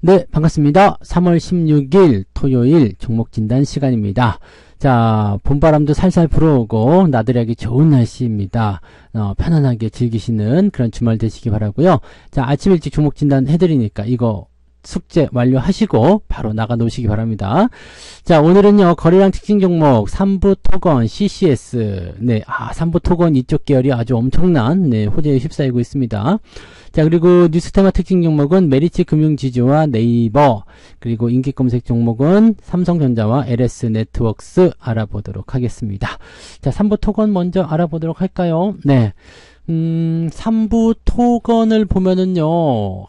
네, 반갑습니다. 3월 16일 토요일 종목 진단 시간입니다. 자, 봄바람도 살살 불어오고 나들이하기 좋은 날씨입니다. 편안하게 즐기시는 그런 주말 되시기 바라고요. 자, 아침 일찍 종목 진단 해드리니까 이거 숙제 완료하시고 바로 나가 놓으시기 바랍니다. 자, 오늘은요, 거래량 특징 종목 3부 토건 CCS. 네, 3부 토건 이쪽 계열이 아주 엄청난, 호재에 휩싸이고 있습니다. 자, 그리고 뉴스테마 특징 종목은 메리츠 금융지주와 네이버, 그리고 인기 검색 종목은 삼성전자와 LS 네트워크스 알아보도록 하겠습니다. 자, 3부 토건 먼저 알아보도록 할까요? 네. 3부 토건을 보면은요,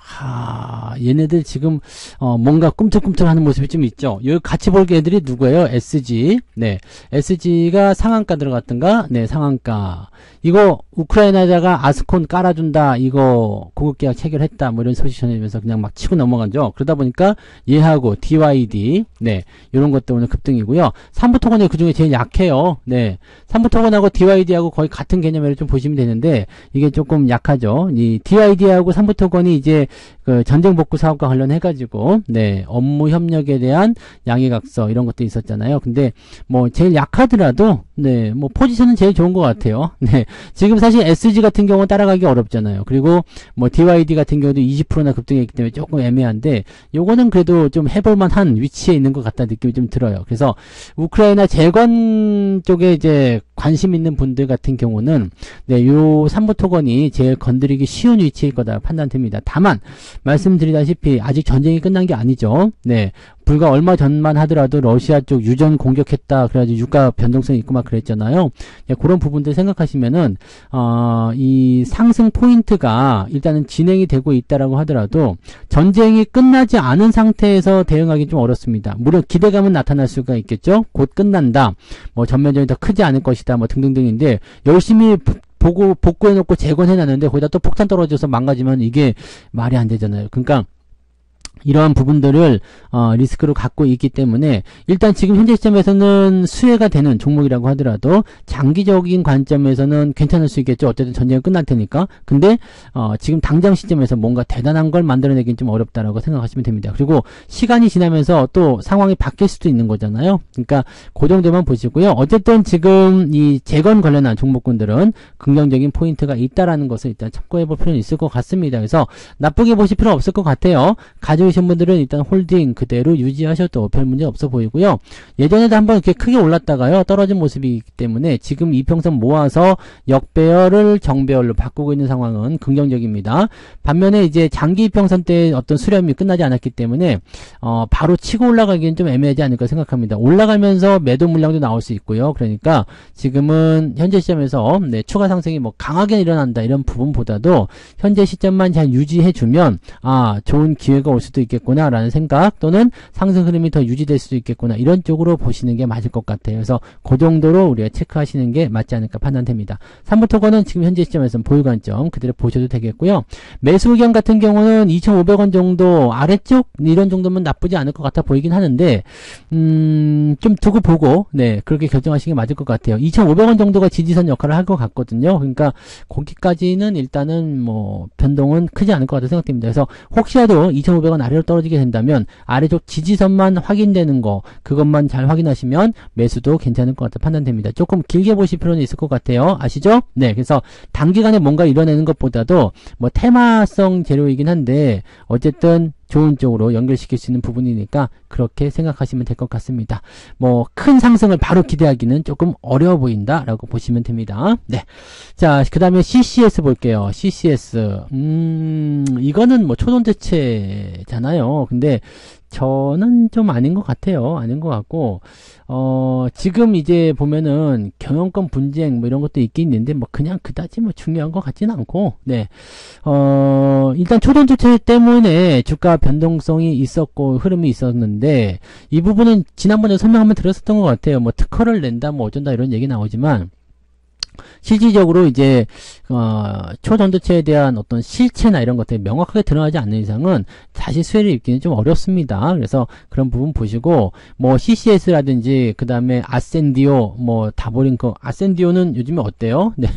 얘네들 지금, 뭔가 꿈틀꿈틀 하는 모습이 좀 있죠. 여기 같이 볼 애들이 누구예요? SG. 네. SG가 상한가 들어갔던가? 네, 상한가. 이거, 우크라이나에다가 아스콘 깔아준다. 이거, 고급계약 체결했다. 뭐 이런 소식 전해주면서 그냥 막 치고 넘어가죠. 그러다 보니까 얘하고 DYD. 네. 요런 것 때문에 급등이고요. 3부 토건이 그 중에 제일 약해요. 네. 3부 토건하고 DYD하고 거의 같은 개념으로 좀 보시면 되는데, 이게 조금 약하죠. 이 DID하고 3부 토건이 이제 그 전쟁 복구 사업과 관련해가지고, 네, 업무 협력에 대한 양해각서 이런 것도 있었잖아요. 근데 뭐 제일 약하더라도, 네, 뭐 포지션은 제일 좋은 것 같아요. 네, 지금 사실 SG 같은 경우는 따라가기 어렵잖아요. 그리고 뭐 DYD 같은 경우도 20%나 급등했기 때문에 조금 애매한데, 요거는 그래도 좀 해볼만한 위치에 있는 것 같다는 느낌이 좀 들어요. 그래서 우크라이나 재건 쪽에 이제 관심 있는 분들 같은 경우는, 네, 요 3부 토건이 제일 건드리기 쉬운 위치일 거다 판단됩니다. 다만 말씀드리다시피 아직 전쟁이 끝난 게 아니죠. 네, 불과 얼마 전만 하더라도 러시아 쪽 유전 공격했다 그래가지고 유가 변동성이 있고 막 그랬잖아요. 네, 그런 부분들 생각하시면은 이 상승 포인트가 일단은 진행이 되고 있다라고 하더라도 전쟁이 끝나지 않은 상태에서 대응하기 좀 어렵습니다. 물론 기대감은 나타날 수가 있겠죠. 곧 끝난다, 뭐 전면전이 더 크지 않을 것이다, 뭐 등등등인데 열심히 복구해놓고 재건해놨는데 거기다 또 폭탄 떨어져서 망가지면 이게 말이 안 되잖아요. 그러니까 이러한 부분들을 리스크로 갖고 있기 때문에 일단 지금 현재 시점에서는 수혜가 되는 종목이라고 하더라도 장기적인 관점에서는 괜찮을 수 있겠죠. 어쨌든 전쟁이 끝날 테니까. 근데 지금 당장 시점에서 뭔가 대단한 걸 만들어내긴 좀 어렵다라고 생각하시면 됩니다. 그리고 시간이 지나면서 또 상황이 바뀔 수도 있는 거잖아요. 그러니까 그 정도만 보시고요. 어쨌든 지금 이 재건 관련한 종목군들은 긍정적인 포인트가 있다라는 것을 일단 참고해 볼 필요는 있을 것 같습니다. 그래서 나쁘게 보실 필요 없을 것 같아요. 가지고 계신 분들은 일단 홀딩 그대로 유지하셔도 별 문제 없어 보이고요. 예전에도 한번 이렇게 크게 올랐다가요, 떨어진 모습이기 때문에 지금 이평선 모아서 역배열을 정배열로 바꾸고 있는 상황은 긍정적입니다. 반면에 이제 장기 이평선 때 어떤 수렴이 끝나지 않았기 때문에 바로 치고 올라가기는 좀 애매하지 않을까 생각합니다. 올라가면서 매도 물량도 나올 수 있고요. 그러니까 지금은 현재 시점에서 네, 추가 상승이 뭐 강하게 일어난다 이런 부분보다도 현재 시점만 잘 유지해주면 좋은 기회가 올 수도 있겠구나 라는 생각, 또는 상승 흐름이 더 유지될 수도 있겠구나, 이런 쪽으로 보시는 게 맞을 것 같아요. 그래서 그 정도로 우리가 체크하시는 게 맞지 않을까 판단됩니다. 3부 토건은 지금 현재 시점에서는 보유 관점 그대로 보셔도 되겠고요. 매수 의견 같은 경우는 2,500원 정도 아래쪽 이런 정도면 나쁘지 않을 것 같아 보이긴 하는데 좀 두고 보고 네, 그렇게 결정하시는 게 맞을 것 같아요. 2,500원 정도가 지지선 역할을 할 것 같거든요. 그러니까 거기까지는 일단은 뭐 변동은 크지 않을 것 같다 생각됩니다. 그래서 혹시라도 2,500원 아래로 떨어지게 된다면 아래쪽 지지선만 확인되는 거, 그것만 잘 확인하시면 매수도 괜찮을 것 같아 판단됩니다. 조금 길게 보실 필요는 있을 것 같아요. 아시죠? 네, 그래서 단기간에 뭔가 이뤄내는 것보다도 뭐 테마성 재료이긴 한데 어쨌든 좋은 쪽으로 연결시킬 수 있는 부분이니까 그렇게 생각하시면 될 것 같습니다. 뭐 큰 상승을 바로 기대하기는 조금 어려워 보인다라고 보시면 됩니다. 네, 자, 그 다음에 CCS 볼게요. CCS 이거는 뭐 초돈제체잖아요. 근데 저는 좀 아닌 것 같아요. 아닌 것 같고, 지금 이제 보면은 경영권 분쟁 뭐 이런 것도 있긴 있는데, 뭐 그냥 그다지 뭐 중요한 것 같지는 않고, 네. 일단 초전조치 때문에 주가 변동성이 있었고, 흐름이 있었는데, 이 부분은 지난번에 설명 한번 드렸었던 것 같아요. 뭐 특허를 낸다, 뭐 어쩐다 이런 얘기 나오지만, 실질적으로 이제 초전도체에 대한 어떤 실체나 이런 것들이 명확하게 드러나지 않는 이상은 다시 수혜를 입기는 좀 어렵습니다. 그래서 그런 부분 보시고 뭐 CCS라든지 그 다음에 아센디오 뭐 다보링크 아센디오는 요즘에 어때요? 네.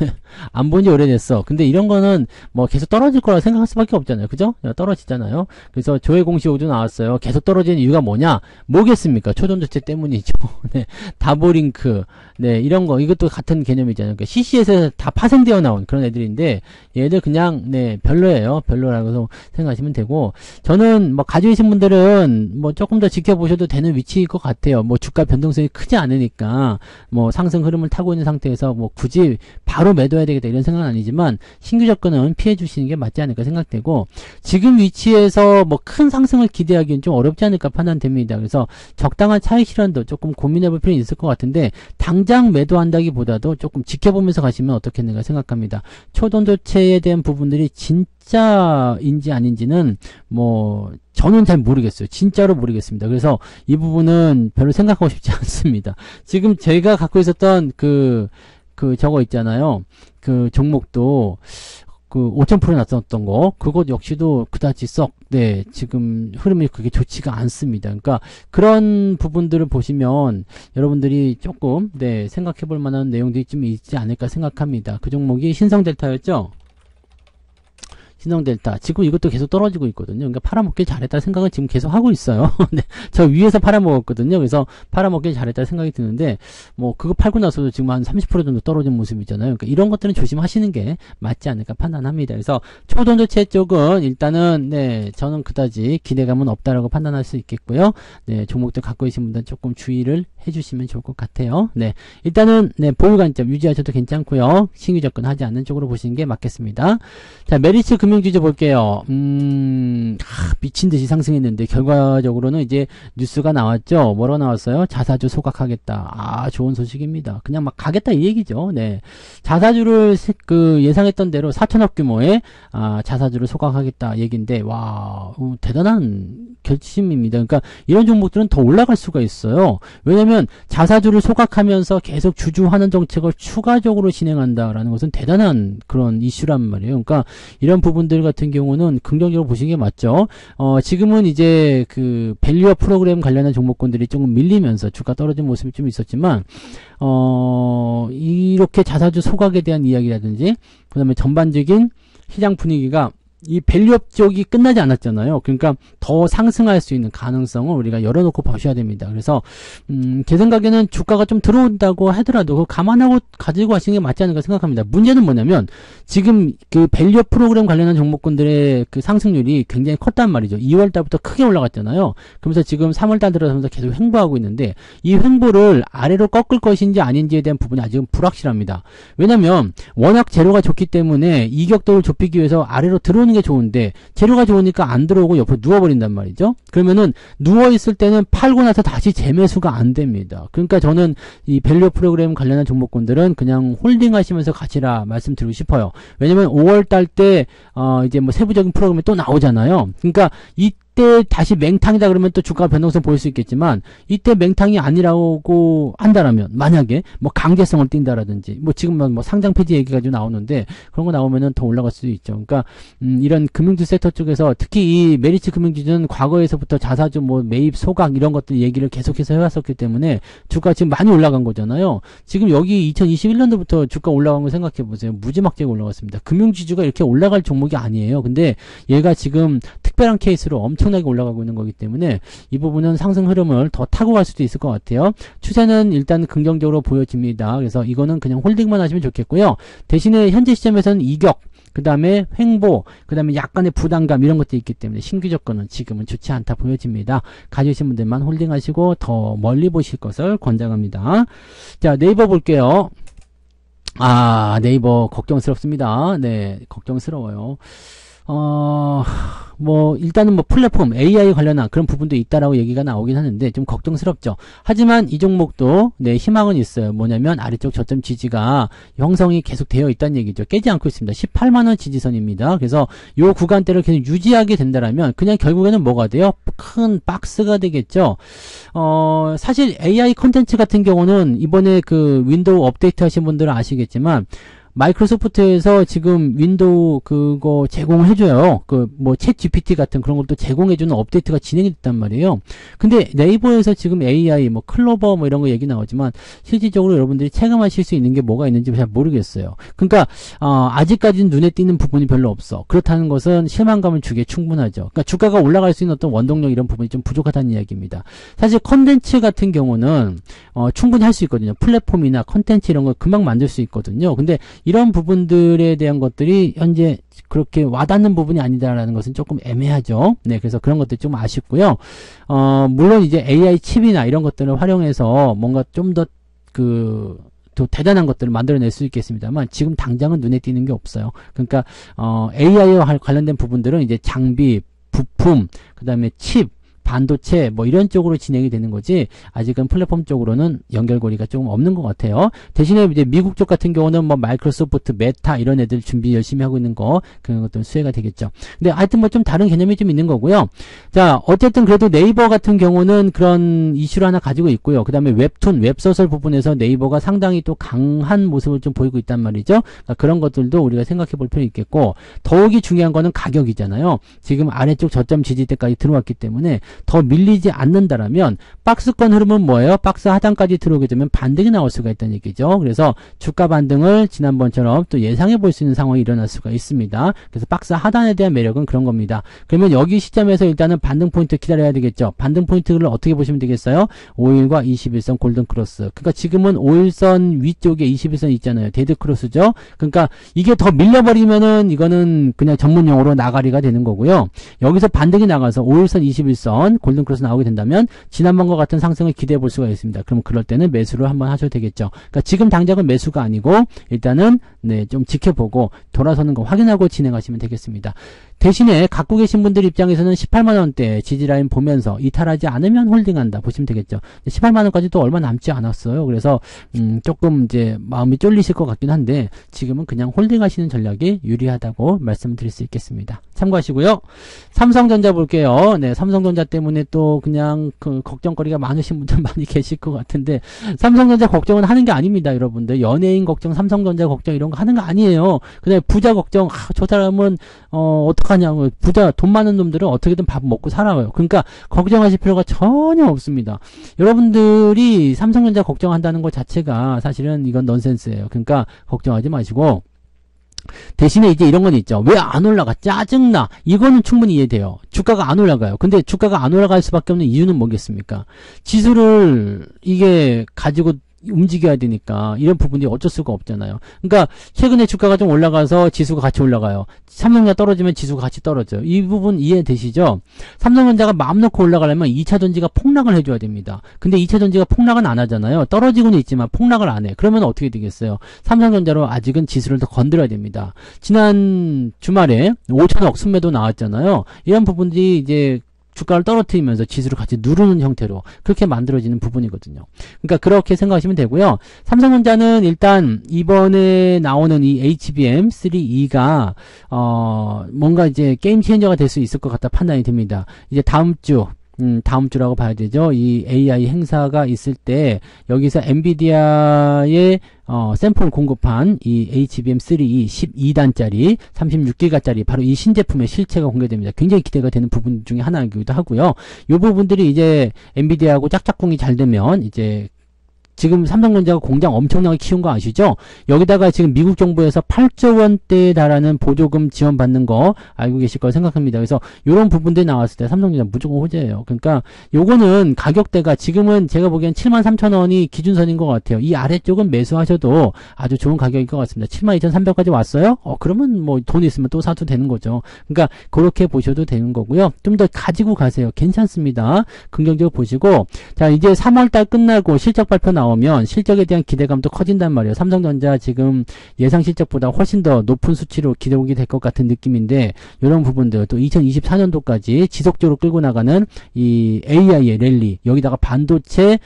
안 본 지 오래됐어. 근데 이런 거는 뭐 계속 떨어질 거라 생각할 수밖에 없잖아요. 그죠? 떨어지잖아요. 그래서 조회 공시호도 나왔어요. 계속 떨어지는 이유가 뭐냐? 뭐겠습니까? 초전도체 때문이죠. 네. 다보링크 네, 이런 거, 이것도 같은 개념이잖아요. 그러니까 CC에서 다 파생되어 나온 그런 애들인데, 얘들 그냥, 네, 별로예요. 별로라고 생각하시면 되고, 저는 뭐 가지고 계신 분들은 뭐 조금 더 지켜보셔도 되는 위치일 것 같아요. 뭐 주가 변동성이 크지 않으니까, 뭐 상승 흐름을 타고 있는 상태에서 뭐 굳이 바로 매도해야 되겠다 이런 생각은 아니지만, 신규 접근은 피해 주시는 게 맞지 않을까 생각되고, 지금 위치에서 뭐 큰 상승을 기대하기는 좀 어렵지 않을까 판단됩니다. 그래서 적당한 차익 실현도 조금 고민해 볼 필요는 있을 것 같은데, 당장 매도한다기보다도 조금 지켜보면서 가시면 어떻겠는가 생각합니다. 초전도체에 대한 부분들이 진짜인지 아닌지는 뭐 저는 잘 모르겠어요. 진짜로 모르겠습니다. 그래서 이 부분은 별로 생각하고 싶지 않습니다. 지금 저희가 갖고 있었던 저거 있잖아요. 그 종목도 그 5,000% 났었던 거, 그것 역시도 그다지 네, 지금 흐름이 그게 좋지가 않습니다. 그러니까 그런 부분들을 보시면 여러분들이 조금, 네, 생각해 볼 만한 내용들이 좀 있지 않을까 생각합니다. 그 종목이 신성델타였죠? 신성델타. 지금 이것도 계속 떨어지고 있거든요. 그러니까 팔아먹길 잘했다 생각은 지금 계속 하고 있어요. 네, 저 위에서 팔아먹었거든요. 그래서 팔아먹길 잘했다 생각이 드는데, 뭐, 그거 팔고 나서도 지금 한 30% 정도 떨어진 모습이잖아요. 그러니까 이런 것들은 조심하시는 게 맞지 않을까 판단합니다. 그래서 초전도체 쪽은 일단은, 네, 저는 그다지 기대감은 없다라고 판단할 수 있겠고요. 네, 종목들 갖고 계신 분들은 조금 주의를 해주시면 좋을 것 같아요. 네, 일단은, 네, 보유 관점 유지하셔도 괜찮고요. 신규 접근하지 않는 쪽으로 보시는 게 맞겠습니다. 자, 메리츠 금융주주 볼게요. 미친듯이 상승했는데 결과적으로는 이제 뉴스가 나왔죠. 뭐라고 나왔어요? 자사주 소각하겠다. 좋은 소식입니다. 그냥 막 가겠다 이 얘기죠. 네, 자사주를 예상했던 대로 4천억 규모의 자사주를 소각하겠다 얘기인데, 와, 대단한 결심입니다. 그러니까 이런 종목들은 더 올라갈 수가 있어요. 왜냐면 자사주를 소각하면서 계속 주주환원 정책을 추가적으로 진행한다라는 것은 대단한 그런 이슈란 말이에요. 그러니까 이런 부분들 같은 경우는 긍정적으로 보시는 게 맞죠. 지금은 이제 그 밸류업 프로그램 관련한 종목군들이 조금 밀리면서 주가 떨어진 모습이 좀 있었지만, 이렇게 자사주 소각에 대한 이야기라든지, 그 다음에 전반적인 시장 분위기가 이 밸류업 쪽이 끝나지 않았잖아요. 그러니까 더 상승할 수 있는 가능성을 우리가 열어놓고 보셔야 됩니다. 그래서 제 생각에는 주가가 좀 들어온다고 하더라도 그거 감안하고 가지고 가시는 게 맞지 않을까 생각합니다. 문제는 뭐냐면 지금 그 밸류업 프로그램 관련한 종목군들의 그 상승률이 굉장히 컸단 말이죠. 2월 달부터 크게 올라갔잖아요. 그러면서 지금 3월 달 들어서면서 계속 횡보하고 있는데, 이 횡보를 아래로 꺾을 것인지 아닌지에 대한 부분이 아직은 불확실합니다. 왜냐면 워낙 재료가 좋기 때문에 이격도를 좁히기 위해서 아래로 들어오는 게 좋은데, 재료가 좋으니까 안 들어오고 옆으로 누워버린단 말이죠. 그러면은 누워있을 때는 팔고 나서 다시 재매수가 안 됩니다. 그러니까 저는 이 밸류 프로그램 관련한 종목군들은 그냥 홀딩 하시면서 가시라 말씀드리고 싶어요. 왜냐면 5월달 때 이제 뭐 세부적인 프로그램이 또 나오잖아요. 그러니까 이때 다시 맹탕이다 그러면 또 주가 변동성 보일 수 있겠지만, 이때 맹탕이 아니라고 한다라면, 만약에 뭐 강제성을 띈다라든지, 뭐 지금 뭐 상장 폐지 얘기가 좀 나오는데 그런 거 나오면은 더 올라갈 수도 있죠. 그러니까 이런 금융주 섹터 쪽에서 특히 이 메리츠 금융주는 과거에서부터 자사주 뭐 매입 소각 이런 것들 얘기를 계속해서 해왔었기 때문에 주가 지금 많이 올라간 거잖아요. 지금 여기 2021년도부터 주가 올라간 거 생각해 보세요. 무지막지하게 올라갔습니다. 금융지주가 이렇게 올라갈 종목이 아니에요. 근데 얘가 지금 특별한 케이스로 엄청나게 올라가고 있는 거기 때문에 이 부분은 상승 흐름을 더 타고 갈 수도 있을 것 같아요. 추세는 일단 긍정적으로 보여집니다. 그래서 이거는 그냥 홀딩만 하시면 좋겠고요. 대신에 현재 시점에서는 이격, 그 다음에 횡보, 그 다음에 약간의 부담감 이런 것도 있기 때문에 신규 접근은 지금은 좋지 않다 보여집니다. 가지신 분들만 홀딩하시고 더 멀리 보실 것을 권장합니다. 자, 네이버 볼게요. 네이버 걱정스럽습니다. 네, 걱정스러워요. 일단은 플랫폼, AI 관련한 그런 부분도 있다라고 얘기가 나오긴 하는데, 좀 걱정스럽죠. 하지만 이 종목도, 희망은 있어요. 뭐냐면, 아래쪽 저점 지지가 형성이 계속 되어 있다는 얘기죠. 깨지 않고 있습니다. 18만원 지지선입니다. 그래서 요 구간대를 계속 유지하게 된다라면, 그냥 결국에는 뭐가 돼요? 큰 박스가 되겠죠. 사실 AI 컨텐츠 같은 경우는, 이번에 그 윈도우 업데이트 하신 분들은 아시겠지만, 마이크로소프트에서 지금 윈도우 그거 제공을 해줘요. 챗 GPT 같은 그런 것도 제공해주는 업데이트가 진행이 됐단 말이에요. 근데 네이버에서 지금 AI, 클로버 이런 거 얘기 나오지만, 실질적으로 여러분들이 체감하실 수 있는 게 뭐가 있는지 잘 모르겠어요. 그러니까, 아직까지는 눈에 띄는 부분이 별로 없어. 그렇다는 것은 실망감을 주기에 충분하죠. 그러니까 주가가 올라갈 수 있는 어떤 원동력 이런 부분이 좀 부족하다는 이야기입니다. 사실 컨텐츠 같은 경우는, 충분히 할 수 있거든요. 플랫폼이나 컨텐츠 이런 거 금방 만들 수 있거든요. 근데 이런 부분들에 대한 것들이 현재 그렇게 와닿는 부분이 아니다라는 것은 조금 애매하죠. 네, 그래서 그런 것들 좀 아쉽고요. 물론 이제 AI 칩이나 이런 것들을 활용해서 뭔가 좀 더 더 대단한 것들을 만들어낼 수 있겠습니다만 지금 당장은 눈에 띄는 게 없어요. 그러니까 AI와 관련된 부분들은 이제 장비, 부품, 그 다음에 칩, 반도체 이런 쪽으로 진행이 되는 거지 아직은 플랫폼 쪽으로는 연결고리가 조금 없는 것 같아요. 대신에 이제 미국 쪽 같은 경우는 마이크로소프트, 메타 이런 애들 준비 열심히 하고 있는 거 그런 것들은 수혜가 되겠죠. 근데 하여튼 좀 다른 개념이 좀 있는 거고요. 자, 어쨌든 그래도 네이버 같은 경우는 그런 이슈를 하나 가지고 있고요. 그 다음에 웹툰, 웹소설 부분에서 네이버가 상당히 또 강한 모습을 좀 보이고 있단 말이죠. 그러니까 그런 것들도 우리가 생각해 볼 필요 있겠고 더욱이 중요한 거는 가격이잖아요. 지금 아래쪽 저점 지지대까지 들어왔기 때문에 더 밀리지 않는다라면 박스권 흐름은 뭐예요? 박스 하단까지 들어오게 되면 반등이 나올 수가 있다는 얘기죠. 그래서 주가 반등을 지난번처럼 또 예상해 볼 수 있는 상황이 일어날 수가 있습니다. 그래서 박스 하단에 대한 매력은 그런 겁니다. 그러면 여기 시점에서 일단은 반등 포인트 기다려야 되겠죠. 반등 포인트를 어떻게 보시면 되겠어요? 5일과 21선 골든 크로스. 그러니까 지금은 5일선 위쪽에 21선 있잖아요. 데드 크로스죠. 그러니까 이게 더 밀려버리면은 이거는 그냥 전문용어로 나가리가 되는 거고요. 여기서 반등이 나가서 5일선 21선 골든 크로스 나오게 된다면 지난번과 같은 상승을 기대해 볼 수가 있습니다. 그럼 그럴 때는 매수를 한번 하셔도 되겠죠. 그러니까 지금 당장은 매수가 아니고 일단은 좀 지켜보고 돌아서는 거 확인하고 진행하시면 되겠습니다. 대신에 갖고 계신 분들 입장에서는 18만원대 지지라인 보면서 이탈하지 않으면 홀딩한다 보시면 되겠죠. 18만원까지 또 얼마 남지 않았어요. 그래서 조금 이제 마음이 쫄리실 것 같긴 한데 지금은 그냥 홀딩하시는 전략이 유리하다고 말씀드릴 수 있겠습니다. 참고하시고요. 삼성전자 볼게요. 네, 삼성전자 때문에 또 그냥 걱정거리가 많으신 분들 많이 계실 것 같은데 삼성전자 걱정은 하는 게 아닙니다. 여러분들 연예인 걱정, 삼성전자 걱정 이런 거 하는 거 아니에요. 그다음에 부자 걱정, 저 사람은 어떡하냐고, 부자 돈 많은 놈들은 어떻게든 밥 먹고 살아요. 그러니까 걱정하실 필요가 전혀 없습니다. 여러분들이 삼성전자 걱정한다는 것 자체가 사실은 이건 넌센스예요. 그러니까 걱정하지 마시고 대신에 이제 이런 건 있죠. 왜 안 올라가? 짜증나. 이거는 충분히 이해돼요. 주가가 안 올라가요. 근데 주가가 안 올라갈 수밖에 없는 이유는 뭐겠습니까? 지수를 이게 가지고 움직여야 되니까 이런 부분이 어쩔 수가 없잖아요. 그러니까 최근에 주가가 좀 올라가서 지수가 같이 올라가요. 삼성전자 떨어지면 지수가 같이 떨어져요. 이 부분 이해되시죠? 삼성전자가 마음 놓고 올라가려면 2차전지가 폭락을 해줘야 됩니다. 근데 2차전지가 폭락은 안 하잖아요. 떨어지고는 있지만 폭락을 안 해. 그러면 어떻게 되겠어요? 삼성전자로 아직은 지수를 더 건드려야 됩니다. 지난 주말에 5천억 순매도 나왔잖아요. 이런 부분들이 이제 주가를 떨어뜨리면서 지수를 같이 누르는 형태로 그렇게 만들어지는 부분이거든요. 그러니까 그렇게 생각하시면 되고요. 삼성전자는 일단 이번에 나오는 이 HBM3E가 뭔가 이제 게임 체인저가 될 수 있을 것 같다 판단이 됩니다. 이제 다음 주라고 봐야 되죠. 이 AI 행사가 있을 때 여기서 엔비디아의 샘플 공급한 이 HBM3E 12단짜리 36기가짜리 바로 이 신제품의 실체가 공개됩니다. 굉장히 기대가 되는 부분 중에 하나이기도 하고요. 이 부분들이 이제 엔비디아하고 짝짝꿍이 잘 되면 이제 지금 삼성전자가 공장 엄청나게 키운 거 아시죠? 여기다가 지금 미국 정부에서 8조 원대에 달하는 보조금 지원받는 거 알고 계실 거라 생각합니다. 그래서 이런 부분들이 나왔을 때 삼성전자 무조건 호재예요. 그러니까 요거는 가격대가 지금은 제가 보기엔 73,000원이 기준선인 것 같아요. 이 아래쪽은 매수하셔도 아주 좋은 가격일 것 같습니다. 72,300까지 왔어요? 그러면 뭐 돈 있으면 또 사도 되는 거죠. 그러니까 그렇게 보셔도 되는 거고요. 좀 더 가지고 가세요. 괜찮습니다. 긍정적으로 보시고 자 이제 3월달 끝나고 실적 발표 나오고 나오면 실적에 대한 기대감도 커진단 말이에요. 삼성전자 지금 예상 실적보다 훨씬 더 높은 수치로 기대오게 될 것 같은 느낌인데 이런 부분들 또 2024년도까지 지속적으로 끌고 나가는 이 AI의 랠리 여기다가 반도체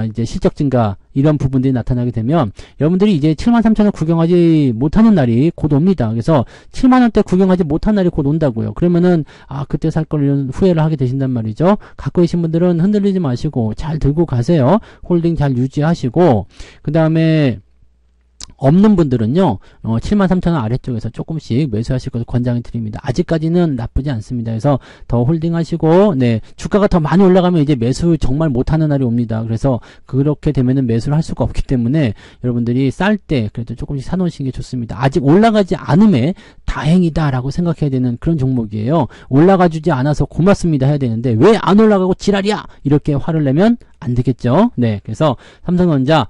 이제 실적 증가 이런 부분들이 나타나게 되면 여러분들이 이제 73,000원 구경하지 못하는 날이 곧 옵니다. 그래서 7만원대 구경하지 못한 날이 곧 온다고요. 그러면은 그때 살 걸 후회를 하게 되신단 말이죠. 갖고 계신 분들은 흔들리지 마시고 잘 들고 가세요. 홀딩 잘 유지하시고 그 다음에 없는 분들은요, 73,000원 아래쪽에서 조금씩 매수하실 것을 권장해 드립니다. 아직까지는 나쁘지 않습니다. 그래서 더 홀딩 하시고, 네, 주가가 더 많이 올라가면 이제 매수 정말 못하는 날이 옵니다. 그래서 그렇게 되면은 매수를 할 수가 없기 때문에 여러분들이 쌀 때 그래도 조금씩 사놓으시는 게 좋습니다. 아직 올라가지 않음에 다행이다라고 생각해야 되는 그런 종목이에요. 올라가 주지 않아서 고맙습니다 해야 되는데 왜 안 올라가고 지랄이야! 이렇게 화를 내면 안 되겠죠. 네, 그래서 삼성전자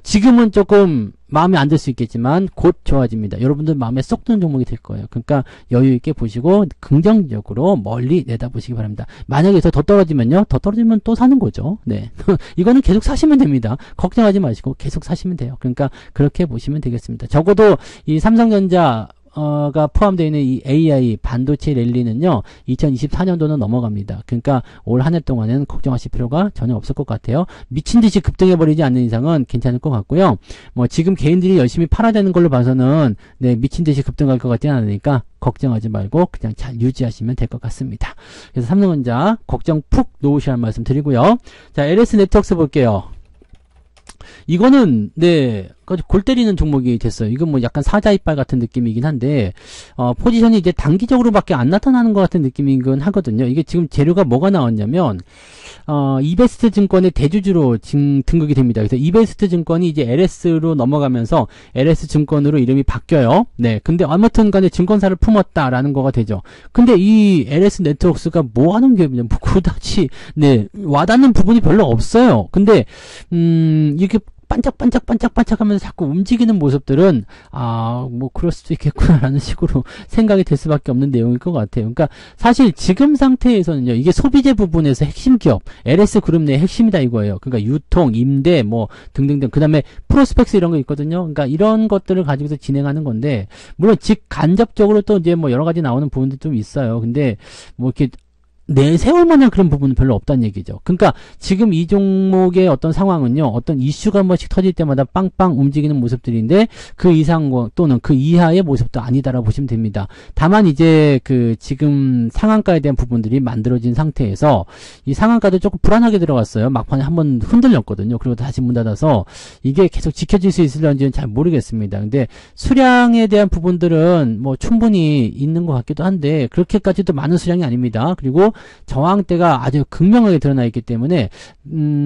지금은 조금 마음에 안 들 수 있겠지만 곧 좋아집니다. 여러분들 마음에 쏙 드는 종목이 될 거예요. 그러니까 여유 있게 보시고 긍정적으로 멀리 내다보시기 바랍니다. 만약에 더 떨어지면요. 더 떨어지면 또 사는 거죠. 네. 이거는 계속 사시면 됩니다. 걱정하지 마시고 계속 사시면 돼요. 그러니까 그렇게 보시면 되겠습니다. 적어도 이 삼성전자 가 포함되어 있는 이 AI 반도체 랠리는요 2024년도는 넘어갑니다. 그러니까 올 한 해 동안은 걱정하실 필요가 전혀 없을 것 같아요. 미친듯이 급등해버리지 않는 이상은 괜찮을 것 같고요. 뭐 지금 개인들이 열심히 팔아야 되는 걸로 봐서는 네 미친듯이 급등할 것 같지는 않으니까 걱정하지 말고 그냥 잘 유지하시면 될 것 같습니다. 그래서 삼성전자 걱정 푹 놓으시라는 말씀 드리고요. 자, LS 네트워크스 볼게요. 이거는 네 골 때리는 종목이 됐어요. 이건 뭐 약간 사자 이빨 같은 느낌이긴 한데 포지션이 이제 단기적으로밖에 안 나타나는 것 같은 느낌이긴 하거든요. 이게 지금 재료가 뭐가 나왔냐면 이베스트 증권의 대주주로 등극이 됩니다. 그래서 이베스트 증권이 이제 LS로 넘어가면서 LS 증권으로 이름이 바뀌어요. 네, 근데 아무튼 간에 증권사를 품었다라는 거가 되죠. 근데 이 LS 네트워크스가 뭐 하는 기업이냐, 뭐 그다지 네 와닿는 부분이 별로 없어요. 근데 이렇게 반짝반짝 하면서 자꾸 움직이는 모습들은 뭐 그럴 수도 있겠구나라는 식으로 생각이 될 수밖에 없는 내용일 것 같아요. 그러니까 사실 지금 상태에서는요, 이게 소비재 부분에서 핵심 기업, LS 그룹 내 핵심이다 이거예요. 그러니까 유통, 임대, 뭐 등등등, 그 다음에 프로스펙스 이런 거 있거든요. 그러니까 이런 것들을 가지고서 진행하는 간접적으로 물론 간접적으로 또 이제 뭐 여러 가지 나오는 부분도 좀 있어요. 근데 뭐 이렇게 내세울 만한 그런 부분은 별로 없다는 얘기죠. 그러니까 지금 이 종목의 어떤 상황은요, 어떤 이슈가 한 번씩 터질 때마다 빵빵 움직이는 모습들인데 그 이상 또는 그 이하의 모습도 아니다라고 보시면 됩니다. 다만 이제 그 지금 상한가에 대한 부분들이 만들어진 상태에서 이 상한가도 조금 불안하게 들어갔어요. 막판에 한번 흔들렸거든요. 그리고 다시 문 닫아서 이게 계속 지켜질 수 있을런지는 잘 모르겠습니다. 근데 수량에 대한 부분들은 뭐 충분히 있는 것 같기도 한데 그렇게까지도 많은 수량이 아닙니다. 그리고 저항대가 아주 극명하게 드러나 있기 때문에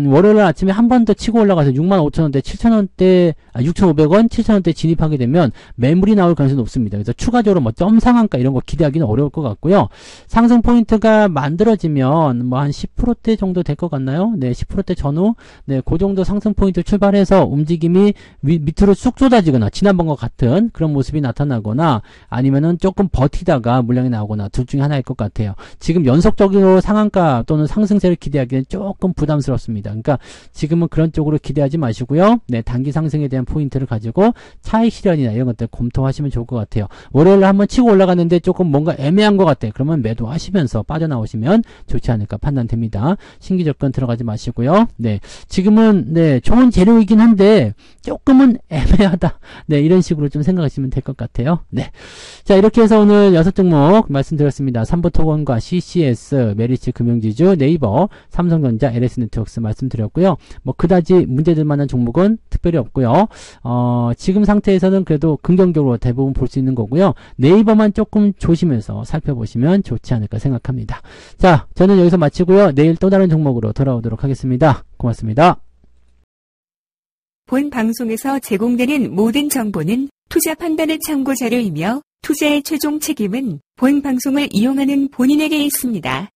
월요일 아침에 한 번 더 치고 올라가서 65,000원대, 7,000원대, 6,500원, 7,000원대 진입하게 되면 매물이 나올 가능성이 높습니다. 그래서 추가적으로 뭐 점상한가 이런 거 기대하기는 어려울 것 같고요. 상승 포인트가 만들어지면 뭐 한 10%대 정도 될 것 같나요? 네, 10%대 전후, 네, 그 정도 상승 포인트 출발해서 움직임이 밑으로 쑥 쏟아지거나 지난번과 같은 그런 모습이 나타나거나 아니면은 조금 버티다가 물량이 나오거나 둘 중에 하나일 것 같아요. 지금 연속적으로 상한가 또는 상승세를 기대하기는 조금 부담스럽습니다. 그러니까 지금은 그런 쪽으로 기대하지 마시고요. 네, 단기 상승에 대한 포인트를 가지고 차익 실현이나 이런 것들 검토하시면 좋을 것 같아요. 월요일에 한번 치고 올라갔는데 조금 뭔가 애매한 것 같아. 그러면 매도하시면서 빠져나오시면 좋지 않을까 판단됩니다. 신규 접근 들어가지 마시고요. 네, 지금은 네 좋은 재료이긴 한데 조금은 애매하다. 네, 이런 식으로 좀 생각하시면 될 것 같아요. 네, 자 이렇게 해서 오늘 6종목 말씀드렸습니다. 삼부토건과 CCS, 메리츠 금융지주, 네이버, 삼성전자, LS네트워크스 말씀드렸고요. 뭐 그다지 문제될 만한 종목은 특별히 없고요. 지금 상태에서는 그래도 긍정적으로 대부분 볼 수 있는 거고요. 네이버만 조금 조심해서 살펴보시면 좋지 않을까 생각합니다. 자, 저는 여기서 마치고요. 내일 또 다른 종목으로 돌아오도록 하겠습니다. 고맙습니다. 본 방송에서 제공되는 모든 정보는 투자 판단의 참고 자료이며 투자의 최종 책임은 본 방송을 이용하는 본인에게 있습니다.